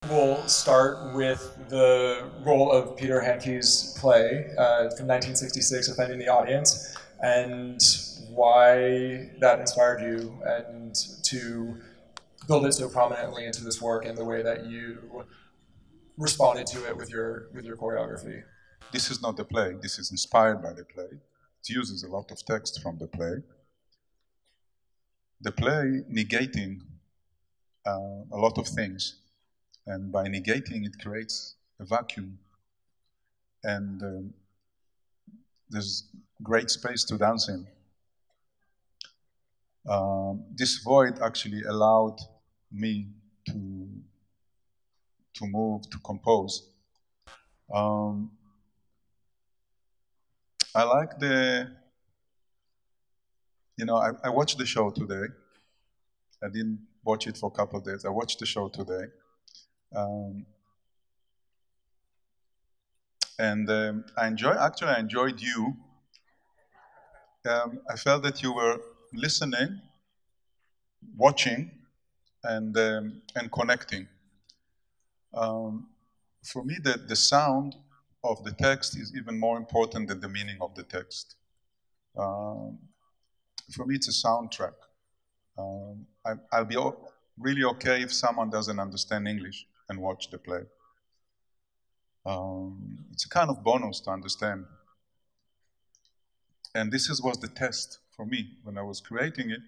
We'll start with the role of Peter Handke's play from 1966, Offending the Audience, and why that inspired you and to build it so prominently into this work and the way that you responded to it with your choreography. This is not the play. This is inspired by the play. It uses a lot of text from the play. The play negating a lot of things. And by negating, it creates a vacuum. And there's great space to dance in. This void actually allowed me to move, to compose. I like I watched the show today. I didn't watch it for a couple of days. I watched the show today. I enjoyed you. I felt that you were listening, watching, and connecting. For me, the sound of the text is even more important than the meaning of the text. For me, it's a soundtrack. I'll be really okay if someone doesn't understand English and watch the play. It's a kind of bonus to understand. And this was the test for me when I was creating it,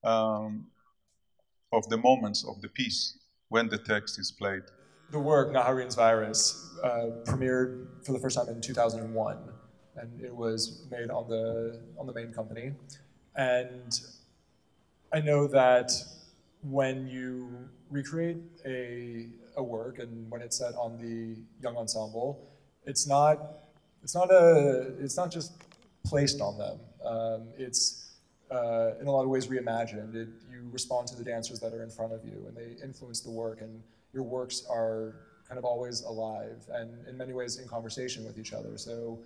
of the moments of the piece when the text is played. The work, Naharin's Virus, premiered for the first time in 2001, and it was made on the main company. And I know that when you recreate a work and when it's set on the Young Ensemble, it's not just placed on them. It's in a lot of ways reimagined. You respond to the dancers that are in front of you, and they influence the work, and your works are kind of always alive and in many ways in conversation with each other. So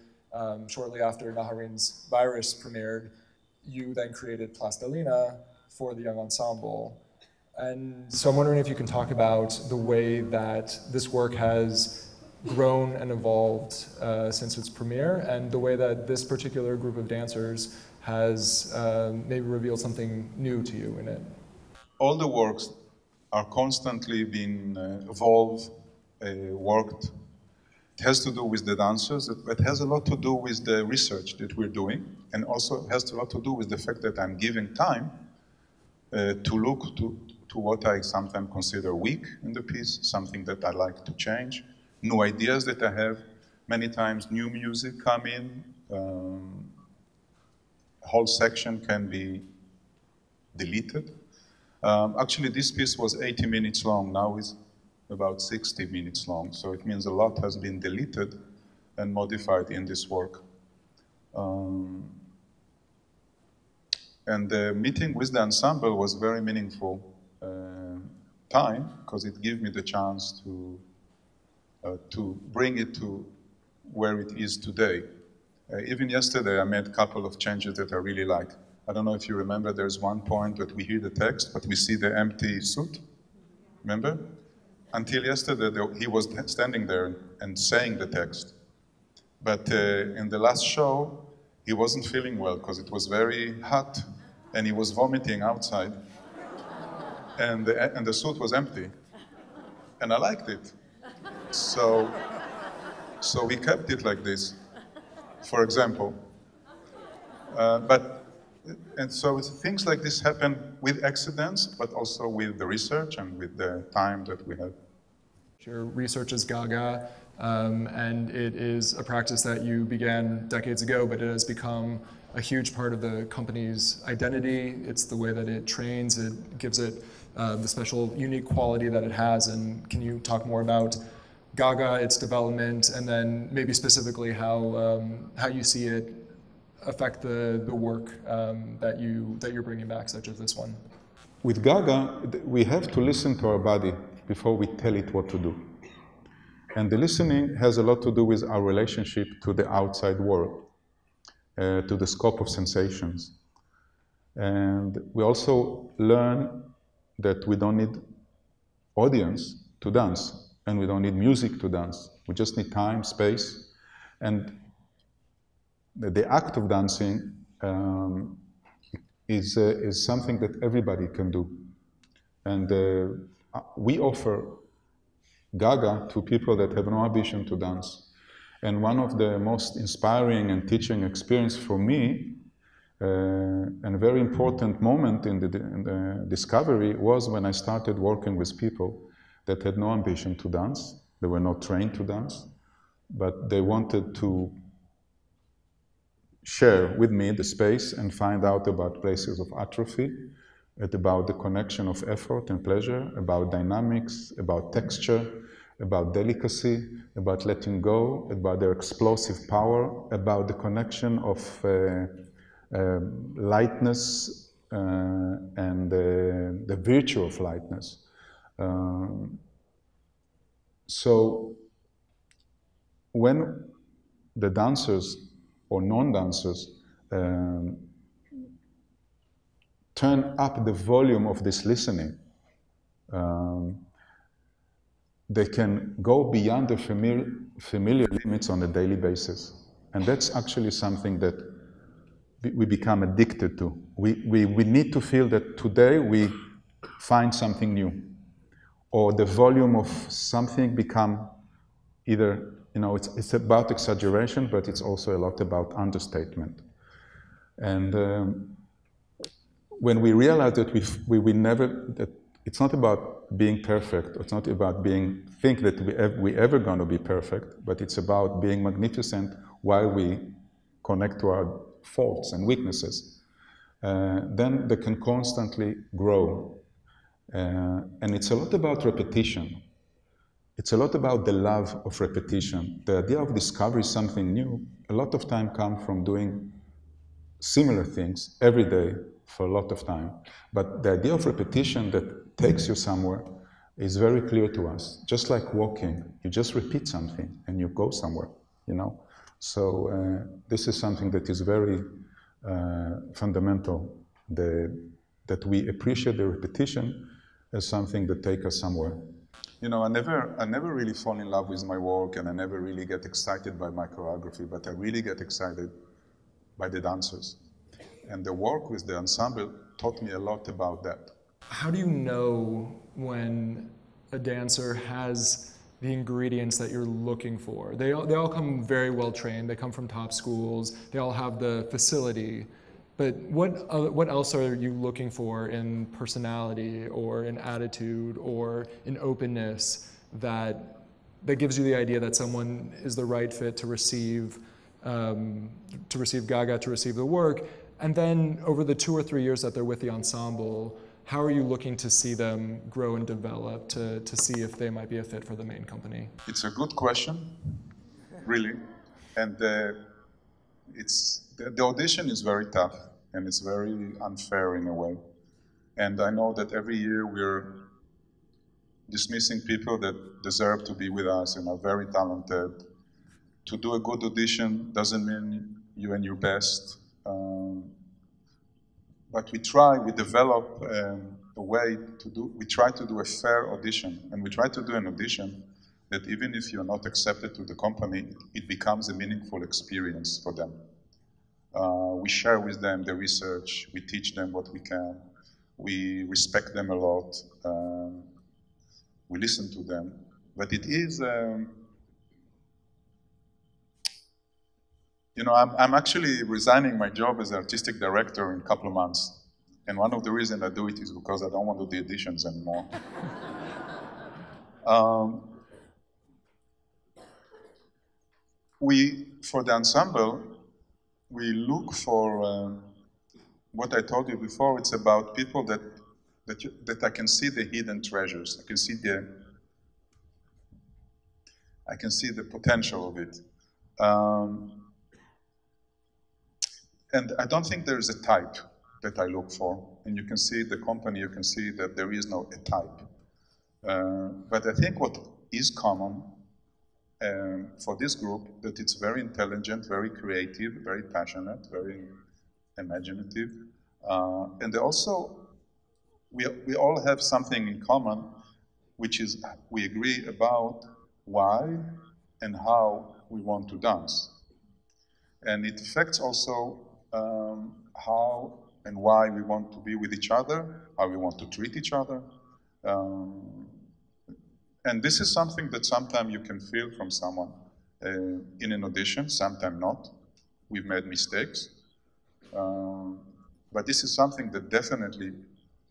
shortly after Naharin's Virus premiered, you then created Plastilina for the Young Ensemble. And so I'm wondering if you can talk about the way that this work has grown and evolved since its premiere, and the way that this particular group of dancers has maybe revealed something new to you in it. All the works are constantly being evolved, worked. It has to do with the dancers, it has a lot to do with the research that we're doing, and also has a lot to do with the fact that I'm giving time to look to what I sometimes consider weak in the piece, something that I like to change, new ideas that I have. Many times new music come in, a whole section can be deleted. Actually, this piece was 80 minutes long, now it's about 60 minutes long, so it means a lot has been deleted and modified in this work. And the meeting with the ensemble was very meaningful time, because it gave me the chance to bring it to where it is today. Even yesterday, I made a couple of changes that I really like. I don't know if you remember, there's one point that we hear the text, but we see the empty suit. Remember? Until yesterday, he was standing there and saying the text. But in the last show, he wasn't feeling well because it was very hot and he was vomiting outside. And the suit was empty. And I liked it. So we kept it like this, for example. And so things like this happen with accidents, but also with the research and with the time that we have. Your research is Gaga, and it is a practice that you began decades ago, but it has become a huge part of the company's identity. It's the way that it trains. It gives it the special, unique quality that it has. And can you talk more about Gaga, its development, and then maybe specifically how you see it affect the work that you're bringing back, such as this one? With Gaga, we have to listen to our body before we tell it what to do. And the listening has a lot to do with our relationship to the outside world, to the scope of sensations. And we also learn that we don't need audience to dance, and we don't need music to dance. We just need time, space, and the act of dancing is something that everybody can do. And we offer Gaga to people that have no ambition to dance. And one of the most inspiring and teaching experience for me, and a very important moment in the discovery, was when I started working with people that had no ambition to dance. They were not trained to dance, but they wanted to share with me the space and find out about places of atrophy, about the connection of effort and pleasure, about dynamics, about texture, about delicacy, about letting go, about their explosive power, about the connection of lightness and the virtue of lightness. So when the dancers or non-dancers turn up the volume of this listening, they can go beyond the familiar limits on a daily basis. And that's actually something that we become addicted to. We need to feel that today we find something new, or the volume of something become either, it's about exaggeration, but it's also a lot about understatement. And when we realize that we never, that it's not about being perfect, it's not about think that we ever going to be perfect, but it's about being magnificent while we connect to our faults and weaknesses, then they can constantly grow. And it's a lot about repetition. It's a lot about the love of repetition. The idea of discovering something new, a lot of time comes from doing similar things every day for a lot of time. But the idea of repetition that takes you somewhere is very clear to us. Just like walking, you just repeat something and you go somewhere, So this is something that is very fundamental, that we appreciate the repetition as something that takes us somewhere. I never really fall in love with my work, and I never really get excited by my choreography, but I really get excited by the dancers. And the work with the ensemble taught me a lot about that. How do you know when a dancer has the ingredients that you're looking for? They all come very well trained. They come from top schools. They all have the facility. But what else are you looking for in personality or in attitude or in openness that gives you the idea that someone is the right fit to receive Gaga, to receive the work? And then over the 2 or 3 years that they're with the ensemble, how are you looking to see them grow and develop to see if they might be a fit for the main company? It's a good question, really. And the audition is very tough, and it's very unfair in a way. And I know that every year we're dismissing people that deserve to be with us and are very talented. To do a good audition doesn't mean you and your best. But we develop a way we try to do a fair audition, and we try to do an audition that even if you're not accepted to the company, it becomes a meaningful experience for them. We share with them the research, we teach them what we can, we respect them a lot, we listen to them, but it is, I'm actually resigning my job as artistic director in a couple of months. And one of the reasons I do it is because I don't want to do the auditions anymore. For the ensemble, we look for what I told you before. It's about people that I can see the hidden treasures. I can see the potential of it. And I don't think there is a type that I look for. And you can see the company, you can see that there is no a type. But I think what is common for this group, that it's very intelligent, very creative, very passionate, very imaginative. And also, we all have something in common, which is we agree about why and how we want to dance. And it affects also how and why we want to be with each other, how we want to treat each other. And this is something that sometimes you can feel from someone in an audition, sometimes not. We've made mistakes. But this is something that definitely,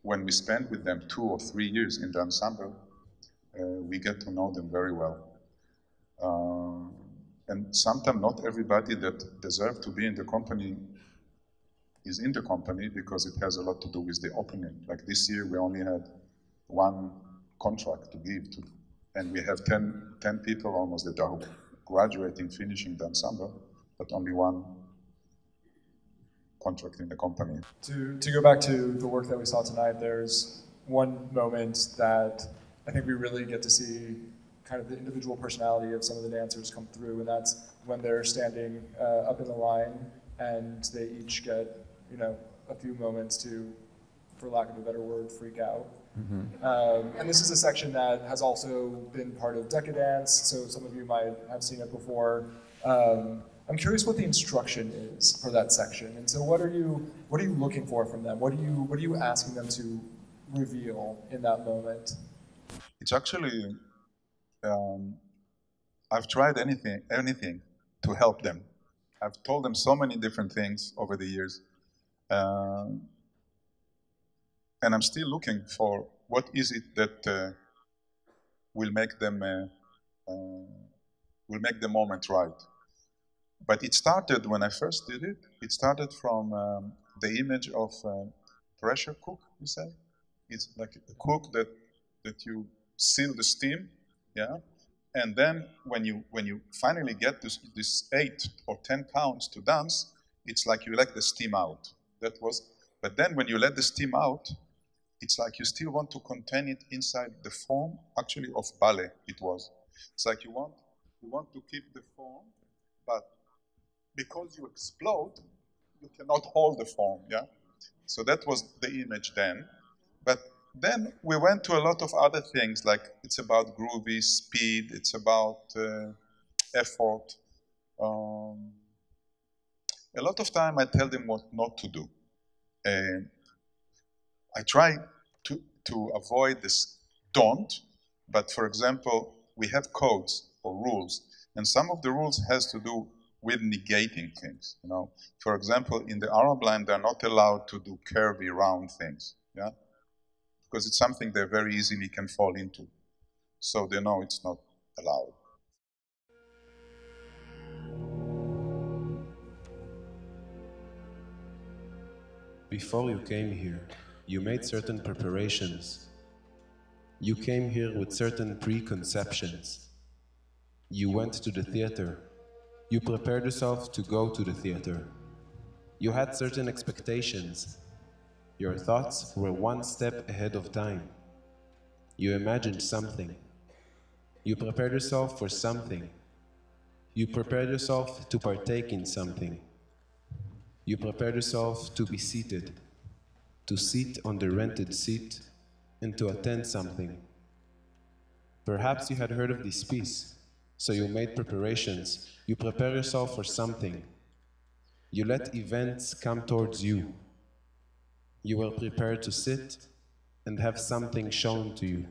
when we spend with them 2 or 3 years in the ensemble, we get to know them very well. And sometimes not everybody that deserves to be in the company is in the company because it has a lot to do with the opening. Like this year, we only had 1 contract to give to, and we have 10 people almost that are graduating, finishing the ensemble, but only 1 contract in the company. To go back to the work that we saw tonight, there's one moment that I think we really get to see kind of the individual personality of some of the dancers come through, and that's when they're standing up in the line and they each get, you know, a few moments to, for lack of a better word, freak out. Mm-hmm. And this is a section that has also been part of Decadence, so some of you might have seen it before. I'm curious what the instruction is for that section, and so what are you looking for from them? What are you asking them to reveal in that moment? It's actually, I've tried anything to help them. I've told them so many different things over the years, and I'm still looking for what is it that will make them will make the moment right. But it started when I first did it. It started from the image of pressure cook. You say it's like a cook that you seal the steam, yeah. And then when you finally get this 8 or 10 counts to dance, it's like you let the steam out. But then when you let the steam out, it's like you still want to contain it inside the form, actually of ballet it was. It's like you want to keep the form, but because you explode, you cannot hold the form, yeah? So that was the image then. But then we went to a lot of other things, like it's about groovy, speed, it's about effort. A lot of time I tell them what not to do. I try to avoid this don't, but for example, we have codes or rules, and some of the rules has to do with negating things, you know. For example, in the Arab line, they're not allowed to do curvy, round things, yeah? Because it's something they very easily can fall into. So they know it's not allowed. Before you came here, you made certain preparations. You came here with certain preconceptions. You went to the theater. You prepared yourself to go to the theater. You had certain expectations. Your thoughts were one step ahead of time. You imagined something. You prepared yourself for something. You prepared yourself to partake in something. You prepared yourself to be seated, to sit on the rented seat, and to attend something. Perhaps you had heard of this piece, so you made preparations. You prepare yourself for something. You let events come towards you. You were prepared to sit and have something shown to you.